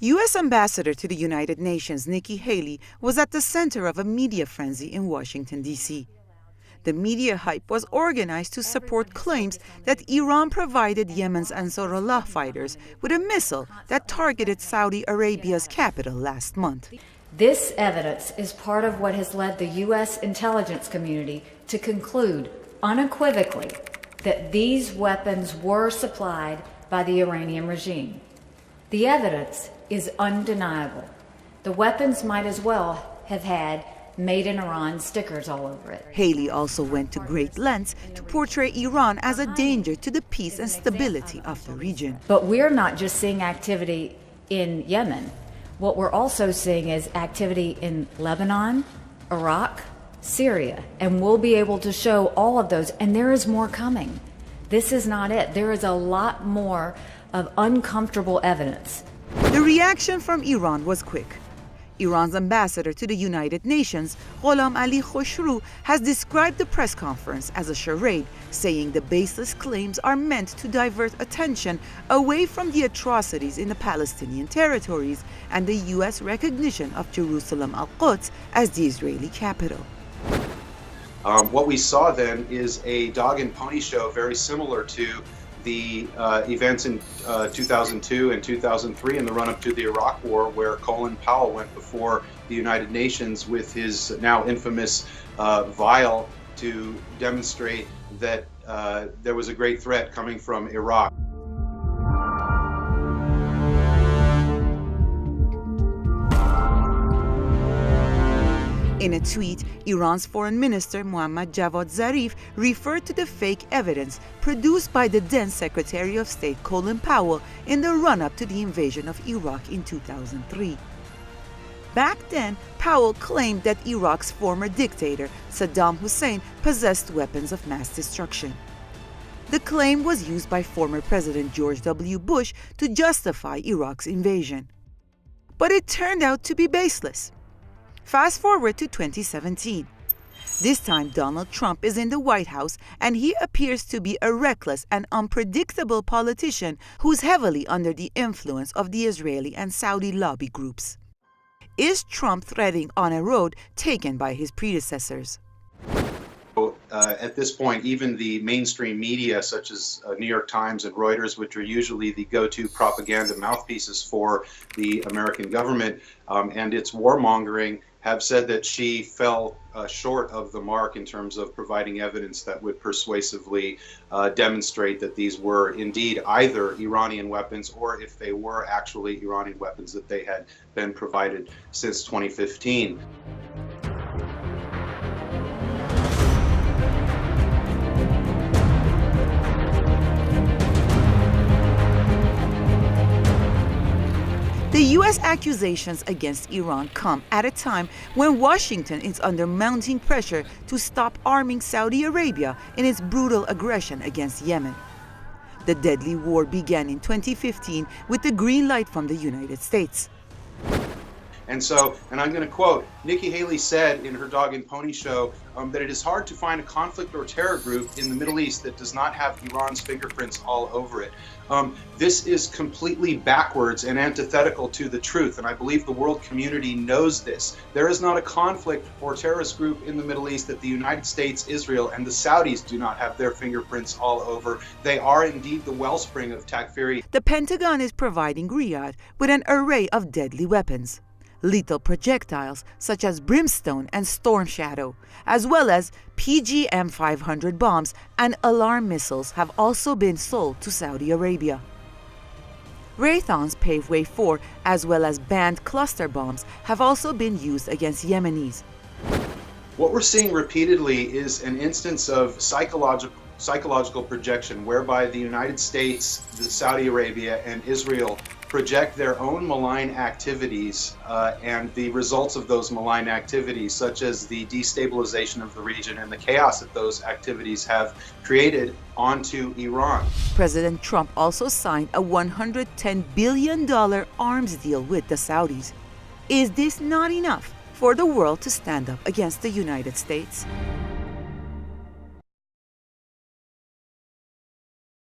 U.S. Ambassador to the United Nations Nikki Haley was at the center of a media frenzy in Washington, D.C. The media hype was organized to support claims that Iran provided Yemen's Ansarullah fighters with a missile that targeted Saudi Arabia's capital last month. This evidence is part of what has led the U.S. intelligence community to conclude unequivocally that these weapons were supplied by the Iranian regime. The evidence is undeniable. The weapons might as well have had "Made in Iran" stickers all over it. Haley also went to great lengths to portray Iran as a danger to the peace and stability of the region. But we're not just seeing activity in Yemen. What we're also seeing is activity in Lebanon, Iraq, Syria, and we'll be able to show all of those, and there is more coming. This is not it. There is a lot more of uncomfortable evidence. The reaction from Iran was quick. Iran's ambassador to the United Nations, Gholam Ali Khoshroo, has described the press conference as a charade, saying the baseless claims are meant to divert attention away from the atrocities in the Palestinian territories and the U.S. recognition of Jerusalem al-Quds as the Israeli capital. What we saw then is a dog and pony show very similar to the events in 2002 and 2003 in the run-up to the Iraq War, where Colin Powell went before the United Nations with his now infamous vial to demonstrate that there was a great threat coming from Iraq. In a tweet, Iran's Foreign Minister Mohammad Javad Zarif referred to the fake evidence produced by the then Secretary of State Colin Powell in the run-up to the invasion of Iraq in 2003. Back then, Powell claimed that Iraq's former dictator, Saddam Hussein, possessed weapons of mass destruction. The claim was used by former President George W. Bush to justify Iraq's invasion. But it turned out to be baseless. Fast forward to 2017. This time, Donald Trump is in the White House, and he appears to be a reckless and unpredictable politician who's heavily under the influence of the Israeli and Saudi lobby groups. Is Trump treading on a road taken by his predecessors? At this point, even the mainstream media, such as New York Times and Reuters, which are usually the go-to propaganda mouthpieces for the American government and its warmongering, have said that she fell short of the mark in terms of providing evidence that would persuasively demonstrate that these were indeed either Iranian weapons, or if they were actually Iranian weapons, that they had been provided since 2015. The U.S. accusations against Iran come at a time when Washington is under mounting pressure to stop arming Saudi Arabia in its brutal aggression against Yemen. The deadly war began in 2015 with the green light from the United States. And I'm going to quote, Nikki Haley said in her dog and pony show that it is hard to find a conflict or terror group in the Middle East that does not have Iran's fingerprints all over it. This is completely backwards and antithetical to the truth, and I believe the world community knows this. There is not a conflict or terrorist group in the Middle East that the United States, Israel, and the Saudis do not have their fingerprints all over. They are indeed the wellspring of Takfiri. The Pentagon is providing Riyadh with an array of deadly weapons. Lethal projectiles such as brimstone and storm shadow, as well as PGM-500 bombs and alarm missiles have also been sold to Saudi Arabia. Raytheon's Pave Way 4, as well as banned cluster bombs, have also been used against Yemenis. What we're seeing repeatedly is an instance of psychological projection, whereby the United States, Saudi Arabia, and Israel project their own malign activities and the results of those malign activities, such as the destabilization of the region and the chaos that those activities have created, onto Iran. President Trump also signed a $110 billion arms deal with the Saudis. Is this not enough for the world to stand up against the United States?